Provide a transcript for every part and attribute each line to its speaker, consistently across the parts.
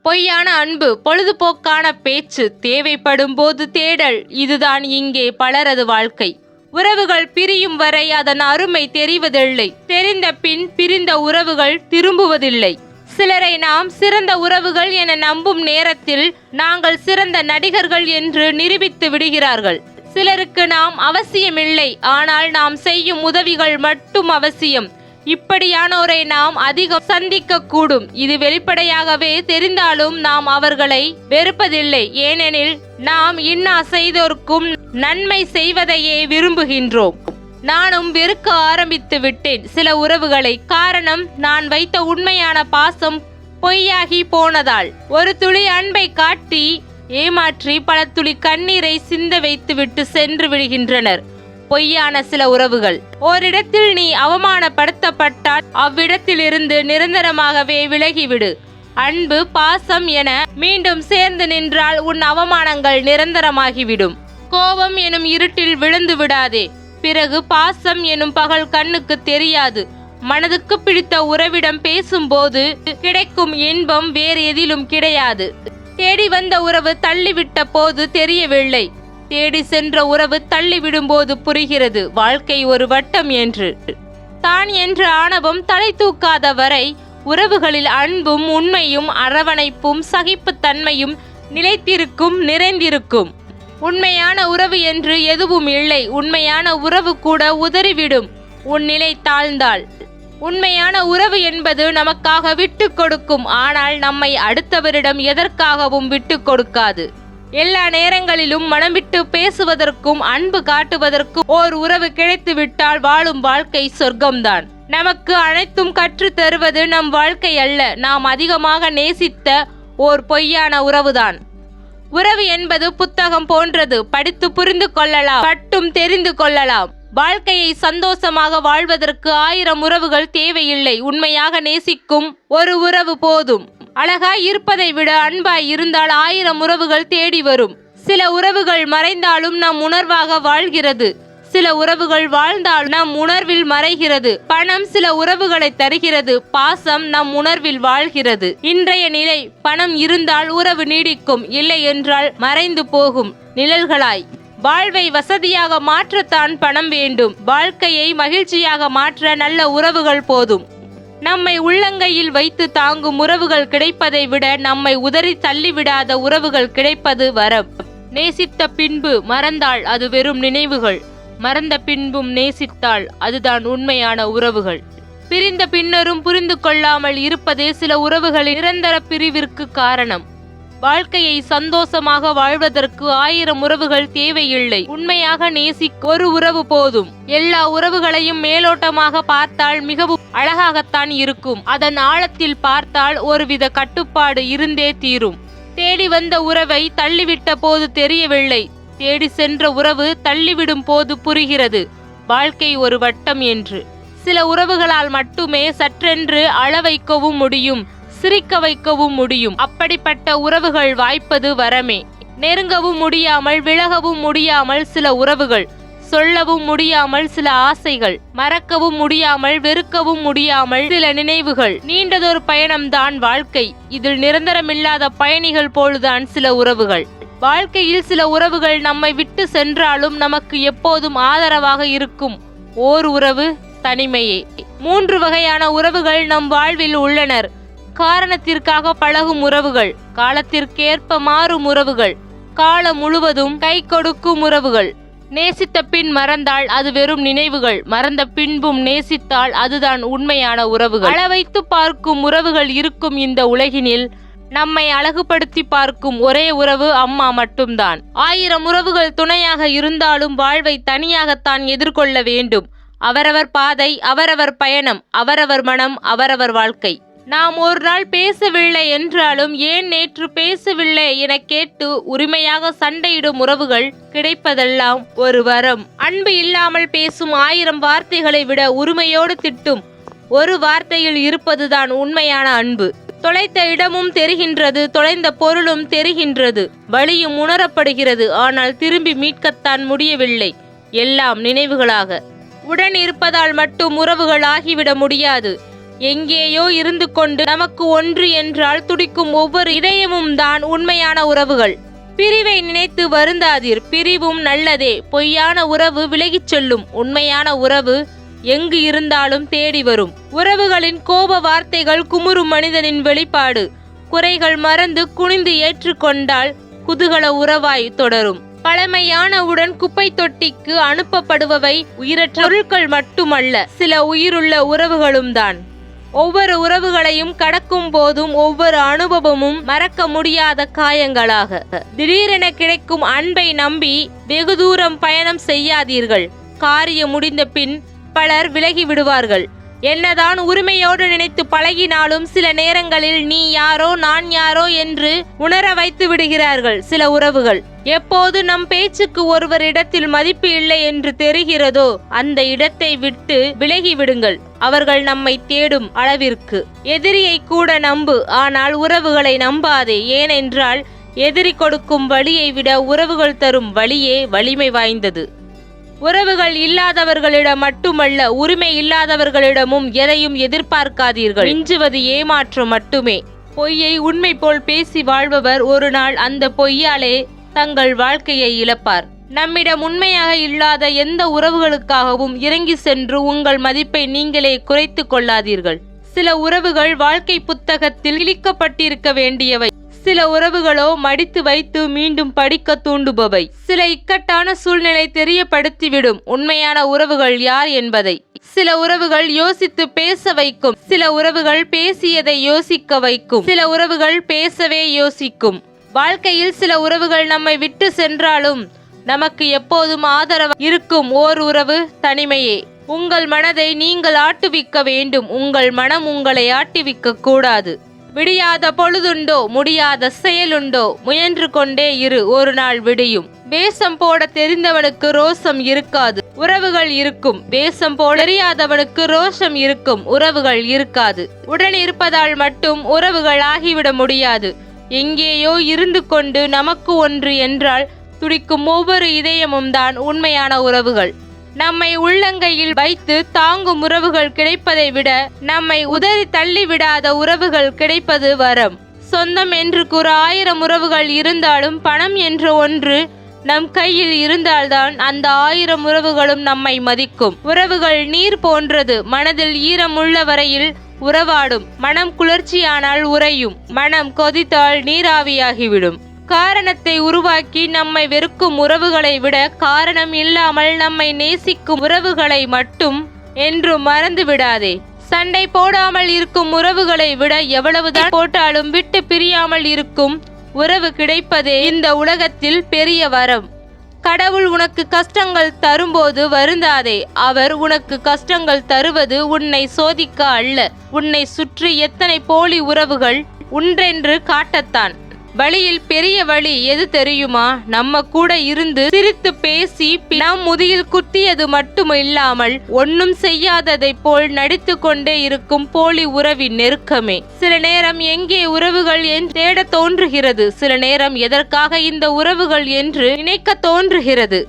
Speaker 1: பொய்யான அன்பு, பொழுதுபோக்கான பேச்சு, தேவைப்படும் போது தேடல், இதுதான் இங்கே பலரது வாழ்க்கை. உறவுகள் பிரியும் வரை அதன் அருமை தெரிவதில்லை. தெரிந்த பின் பிரிந்த உறவுகள் திரும்புவதில்லை. சிலரை நாம் சிறந்த உறவுகள் என நம்பும் நேரத்தில் நாங்கள் சிறந்த நடிகர்கள் என்று நிரூபித்து விடுகிறார்கள். சிலருக்கு நாம் அவசியமில்லை, ஆனால் நாம் செய்யும் உதவிகள் மட்டும் அவசியம். இப்படியானோரை நாம் அதிகம் சந்திக்க கூடும். இது வெளிப்படையாகவே தெரிந்தாலும் நாம் அவர்களை வெறுப்பதில்லை. ஏனெனில் நாம் இன்னா செய்தோர்க்கும் நன்மை செய்வதையே விரும்புகின்றோம். நானும் வெறுக்க ஆரம்பித்து விட்டேன் சில உறவுகளை. காரணம், நான் வைத்த உண்மையான பாசம் பொய்யாகி போனதால். ஒரு துளி அன்பை காட்டி ஏமாற்றி பல துளி கண்ணீரை சிந்த வைத்து விட்டு சென்று விடுகின்றனர் பொய்யான சில உறவுகள். ஓரிடத்தில் நீ அவமானப்படுத்தப்பட்டால் அவ்விடத்திலிருந்து நிரந்தரமாகவே விலகிவிடு. அன்பு, பாசம் என மீண்டும் சேர்ந்து நின்றால் உன் அவமானங்கள் நிரந்தரமாகிவிடும். கோபம் எனும் இருட்டில் விழுந்து விடாதே. பிறகு பாசம் எனும் பகல் கண்ணுக்கு தெரியாது. மனதுக்கு பிடித்த உறவிடம் பேசும்போது கிடைக்கும் இன்பம் வேறு எதிலும் கிடையாது. தேடி வந்த உறவு தள்ளிவிட்ட போது தெரியவில்லை. தேடி சென்ற உறவு தள்ளிவிடும் போது புரிகிறது வாழ்க்கை ஒரு வட்டம் என்று. தான் என்ற ஆணவம் தலை தூக்காத வரை உறவுகளில் அன்பும் உண்மையும் அரவணைப்பும் சகிப்புத்தன்மையும் நிலைத்திருக்கும், நிறைந்திருக்கும். உண்மையான உறவு என்று எதுவும் இல்லை. உண்மையான உறவு கூட உதறிவிடும் உன் நிலை தாழ்ந்தால். உண்மையான உறவு என்பது நமக்காக விட்டு கொடுக்கும், ஆனால் நம்மை அடுத்தவரிடம் எதற்காகவும் விட்டு கொடுக்காது. எல்லா நேரங்களிலும் மனம் விட்டு பேசுவதற்கும் அன்பு காட்டுவதற்கும் ஓர் உறவு கிடைத்து விட்டால் வாழும் வாழ்க்கை சொர்க்கம்தான். நமக்கு அனைத்தும் கற்று தருவது நம் வாழ்க்கை அல்ல, நாம் அதிகமாக நேசித்த ஓர் பொய்யான உறவுதான். உறவு என்பது புத்தகம் போன்றது. படித்து புரிந்து கொள்ளலாம், பட்டும் தெரிந்து கொள்ளலாம். வாழ்க்கையை சந்தோஷமாக வாழ்வதற்கு 1000 உறவுகள் தேவையில்லை. உண்மையாக நேசிக்கும் ஒரு உறவு போதும். அழகாய் இருப்பதை விட அன்பாய் இருந்தால் 1000 உறவுகள் தேடி வரும். சில உறவுகள் மறைந்தாலும் நம் உணர்வாக வாழ்கிறது. சில உறவுகள் வாழ்ந்தால் நம் உணர்வில் மறைகிறது. பணம் சில உறவுகளை தருகிறது. பாசம் நம் உணர்வில் வாழ்கிறது. இன்றைய நிலை, பணம் இருந்தால் உறவு நீடிக்கும், இல்லை என்றால் மறைந்து போகும் நிழல்களாய். வாழ்வை வசதியாக மாற்றத்தான் பணம் வேண்டும். வாழ்க்கையை மகிழ்ச்சியாக மாற்ற நல்ல உறவுகள் போதும். நம்மை உள்ளங்கையில் வைத்து தாங்கும் உறவுகள் கிடைப்பதை விட நம்மை உதறி தள்ளிவிடாத உறவுகள் கிடைப்பது வரம். நேசித்த பின்பு மறந்தால் அது வெறும் நினைவுகள். மறந்த பின்பும் நேசித்தால் அதுதான் உண்மையான உறவுகள். பிரிந்த பின்னரும் புரிந்து கொள்ளாமல் இருப்பதே சில உறவுகளின் நிரந்தர பிரிவிற்கு காரணம். வாழ்க்கையை சந்தோஷமாக வாழ்வதற்கு 1000 உறவுகள் தேவையில்லை. உண்மையாக நேசிக்க ஒரு உறவு போதும். எல்லா உறவுகளையும் மேலோட்டமாக பார்த்தால் மிகவும் அழகாகத்தான் இருக்கும். அதன் ஆழத்தில் பார்த்தால் ஒருவித கட்டுப்பாடு இருந்தே தீரும். தேடி வந்த உறவை தள்ளிவிட்ட போது தெரியவில்லை. தேடி சென்ற உறவு தள்ளிவிடும் போது புரிகிறது வாழ்க்கை ஒரு வட்டம் என்று. சில உறவுகளால் மட்டுமே சற்றென்று அழ வைக்கவும் முடியும், சிரிக்க வைக்கவும் முடியும். அப்படிப்பட்ட உறவுகள் வாய்ப்பது வரமே. நெருங்கவும் முடியாமல் விலகவும் முடியாமல் சில உறவுகள், சொல்லவும் முடியாமல் சில ஆசைகள், மறக்கவும் முடியாமல் வெறுக்கவும் முடியாமல் சில நினைவுகள். நீண்டதொரு பயணம்தான் வாழ்க்கை. இதில் நிரந்தரமில்லாத பயணிகள் போல்தான் சில உறவுகள். வாழ்க்கையில் சில உறவுகள் நம்மை விட்டு சென்றாலும் நமக்கு எப்போதும் ஆதரவாக இருக்கும் ஓர் உறவு தனிமையே. 3 வகையான உறவுகள் நம் வாழ்வில் உள்ளனர். காரணத்திற்காக பழகும் உறவுகள், காலத்திற்கேற்ப மாறும் உறவுகள், காலம் முழுவதும் கை கொடுக்கும் உறவுகள். நேசித்த பின் மறந்தால் அது வெறும் நினைவுகள். மறந்த பின்பும் நேசித்தால் அதுதான் உண்மையான உறவுகள். அள வைத்து பார்க்கும் உறவுகள் இருக்கும் இந்த உலகினில் நம்மை அழகுபடுத்தி பார்க்கும் ஒரே உறவு அம்மா மட்டும்தான். 1000 உறவுகள் துணையாக இருந்தாலும் வாழ்வை தனியாகத்தான் எதிர்கொள்ள வேண்டும். அவரவர் பாதை, அவரவர் பயணம், அவரவர் மனம், அவரவர் வாழ்க்கை. நாம் ஒரு நாள் பேசவில்லை என்றாலும் ஏன் நேற்று பேசவில்லை என கேட்டு உரிமையாக சண்டையிடும் உறவுகள் கிடைப்பதெல்லாம் ஒரு வரம். அன்பு இல்லாமல் பேசும் 1000 வார்த்தைகளை விட உரிமையோடு திட்டும் ஒரு வார்த்தையில் இருப்பதுதான் உண்மையான அன்பு. தொலைத்த இடமும் தெரிகின்றது, தொலைந்த பொருளும் தெரிகின்றது, வலியும் உணரப்படுகிறது. ஆனால் திரும்பி மீட்கத்தான் முடியவில்லை. எல்லாம் நினைவுகளாக. உடன் இருப்பதால் மட்டும் உறவுகள் ஆகிவிட முடியாது. எங்கேயோ இருந்து கொண்டு நமக்கு ஒன்று என்றால் துடிக்கும் ஒவ்வொரு இதயமும் தான் உண்மையான உறவுகள். பிரிவை நினைத்து வருந்தாதீர், பிரிவும் நல்லதே. பொய்யான உறவு விலகிச் செல்லும், உண்மையான உறவு எங்கு இருந்தாலும் தேடி வரும். உறவுகளின் கோப வார்த்தைகள் குமுறும் மனிதனின் வெளிப்பாடு. குறைகள் மறந்து குனிந்து ஏற்றுக்கொண்டால் குதூகல உறவாய் தொடரும். பழமையானவுடன் குப்பை தொட்டிக்கு அனுப்பப்படுபவை உயிரற்ற பொருட்கள் மட்டுமல்ல, சில உயிருள்ள உறவுகளும் தான். ஒவ்வொரு உறவுகளையும் கடக்கும் போதும் ஒவ்வொரு அனுபவமும் மறக்க முடியாத காயங்களாக. திடீரென கிடைக்கும் அன்பை நம்பி வெகு தூரம் பயணம் செய்யாதீர்கள். காரியம் முடிந்த பின் பலர் விலகி விடுவார்கள். என்னதான் உரிமையோடு நினைத்து பழகினாலும் சில நேரங்களில் நீ யாரோ நான் யாரோ என்று உணர வைத்து விடுகிறார்கள் சில உறவுகள். எப்போது நம் பேச்சுக்கு ஒருவர் இடத்தில் மதிப்பு இல்லை என்று தெரிகிறதோ அந்த இடத்தை விட்டு விலகி விடுங்கள். அவர்கள் நம்மை தேடும் அளவிற்கு. எதிரியை கூட நம்பு, ஆனால் உறவுகளை நம்பாதே. ஏனென்றால் எதிரி கொடுக்கும் வலியை விட உறவுகள் தரும் வலியே வலிமை வாய்ந்தது. உறவுகள் இல்லாதவர்களிடம் மட்டுமல்ல, உரிமை இல்லாதவர்களிடமும் எதையும் எதிர்பார்க்காதீர்கள். மிஞ்சுவது ஏமாற்றம் மட்டுமே. பொய்யை உண்மை போல் பேசி வாழ்பவர் ஒரு நாள் அந்த பொய்யாலே தங்கள் வாழ்க்கையை இழப்பார். நம்மிடம் உண்மையாக இல்லாத எந்த உறவுகளுக்காகவும் இறங்கி சென்று உங்கள் மதிப்பை நீங்களே குறைத்து கொள்ளாதீர்கள். சில உறவுகள் வாழ்க்கை புத்தகத்தில் கிழிக்கப்பட்டிருக்க வேண்டியவை. சில உறவுகளோ மடித்து வைத்து மீண்டும் படிக்க தூண்டுபவை. சில இக்கட்டான சூழ்நிலை தெரியப்படுத்திவிடும் உண்மையான உறவுகள் யார் என்பதை. சில உறவுகள் யோசித்து பேச வைக்கும், சில உறவுகள் பேசியதை யோசிக்க வைக்கும், சில உறவுகள் பேசவே யோசிக்கும். வாழ்க்கையில் சில உறவுகள் நம்மை விட்டு சென்றாலும் நமக்கு எப்போதும் ஆதரவு இருக்கும் ஓர் உறவு தனிமையே. உங்கள் மனதை நீங்கள் ஆட்டுவிக்க வேண்டும், உங்கள் மனம் உங்களை ஆட்டுவிக்க கூடாது. விடியாத பொழுதுண்டோ, முடியாத செயலுண்டோ, முயன்று கொண்டே இரு, ஒரு நாள் விடியும். வேஷம் போட தெரிந்தவனுக்கு ரோஷம் இருக்காது, உறவுகள் இருக்கும். வேஷம் போட தெரியாதவனுக்கு ரோஷம் இருக்கும், உறவுகள் இருக்காது. உடன் இருப்பதால் மட்டும் உறவுகள் ஆகிவிட முடியாது. எங்கேயோ இருந்து கொண்டு நமக்கு ஒன்று என்றால் துடிக்கும் ஒவ்வொரு இதயமும் தான் உண்மையான உறவுகள். நம்மை உள்ளங்கையில் வைத்து தாங்கும் உறவுகள் கிடைப்பதை விட நம்மை உதறி தள்ளிவிடாத உறவுகள் கிடைப்பது வரம். சொந்தம் என்று கூற 1000 உறவுகள் இருந்தாலும் பணம் என்ற ஒன்று நம் கையில் இருந்தால்தான் அந்த 1000 உறவுகளும் நம்மை மதிக்கும். உறவுகள் நீர் போன்றது, மனதில் ஈரம் உள்ள வரையில் உறவாடும். மனம் குளிர்ச்சியானால் உறையும், மனம் கொதித்தால் நீராவியாகிவிடும். காரணத்தை உருவாக்கி நம்மை வெறுக்கும் உறவுகளை விட காரணம் இல்லாமல் நம்மை நேசிக்கும் உறவுகளை மட்டும் என்றும் மறந்து விடாதே. சண்டை போடாமல் இருக்கும் உறவுகளை விட எவ்வளவுதான் போட்டாலும் விட்டு பிரியாமல் இருக்கும் உறவு கிடைப்பதே இந்த உலகத்தில் பெரிய வரம். கடவுள் உனக்கு கஷ்டங்கள் தரும்போது வருந்தாதே. அவர் உனக்கு கஷ்டங்கள் தருவது உன்னை சோதிக்க அல்ல, உன்னை சுற்றி எத்தனை போலி உறவுகள் உண்டென்று காட்டத்தான். வழியில் பெரிய வழி எது தெரியுமா? நம்ம கூட இருந்து சிரித்து பேசி நம் முதுகில் குத்தியது மட்டும் இல்லாமல் ஒன்னும் செய்யாததை போல் நடித்து கொண்டே இருக்கும் போலி உறவின் நெருக்கமே. சில நேரம் எங்கே உறவுகள் என்று தேட தோன்றுகிறது, சில நேரம் எதற்காக இந்த உறவுகள் என்று நினைக்க தோன்றுகிறது.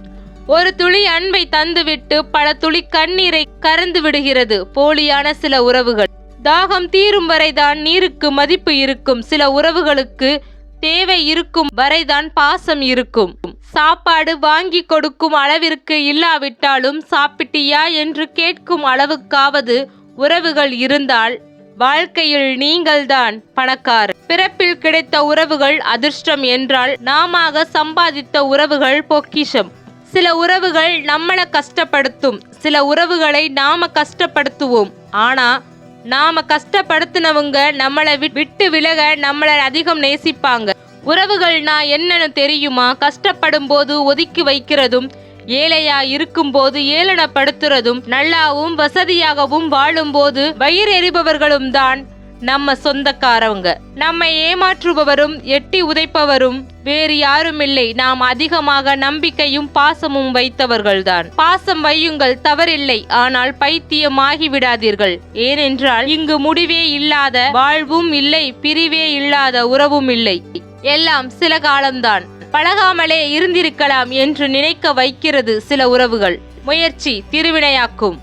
Speaker 1: ஒரு துளி அன்பை தந்துவிட்டு பல துளி கண்ணீரை கறந்து விடுகிறது போலியான சில உறவுகள். தாகம் தீரும் வரைதான் நீருக்கு மதிப்பு இருக்கும். சில உறவுகளுக்கு தேவை இருக்கும் வரைதான் பாசம் இருக்கும். சாப்பாடு வாங்கி கொடுக்கும் அளவிற்கு இல்லாவிட்டாலும் சாப்பிட்டியா என்று கேட்கும் அளவுக்காவது உறவுகள் இருந்தால் வாழ்க்கையில் நீங்கள்தான் பணக்காரர். பிறப்பில் கிடைத்த உறவுகள் அதிர்ஷ்டம் என்றால் நாம சம்பாதித்த உறவுகள் பொக்கிஷம். சில உறவுகள் நம்மளை கஷ்டப்படுத்தும், சில உறவுகளை நாம கஷ்டப்படுத்துவோம். ஆனா நாம கஷ்டப்படுத்தினவங்க நம்மளை விட்டு விலக நம்மளை அதிகம் நேசிப்பாங்க. உறவுகள்னா என்னன்னு தெரியுமா? கஷ்டப்படும் போது ஒதுக்கி வைக்கிறதும், ஏழையா இருக்கும் போது ஏளனப்படுத்துறதும், நல்லாவும் வசதியாகவும் வாழும் போது வயிறு எறிபவர்களும் தான் நம்ம சொந்தக்காரவங்க. நம்மை ஏமாற்றுபவரும் எட்டி உதைப்பவரும் வேறு யாரும் இல்லை, நாம் அதிகமாக நம்பிக்கையும் பாசமும் வைத்தவர்கள்தான். பாசம் வையுங்கள், தவறில்லை. ஆனால் பைத்தியமாகி விடாதீர்கள். ஏனென்றால் இங்கு முடிவே இல்லாத வாழ்வும் இல்லை, பிரிவே இல்லாத உறவும் இல்லை. எல்லாம் சில காலம்தான். பழகாமலே இருந்திருக்கலாம் என்று நினைக்க வைக்கிறது சில உறவுகள். முயற்சி திருவினையாக்கும்.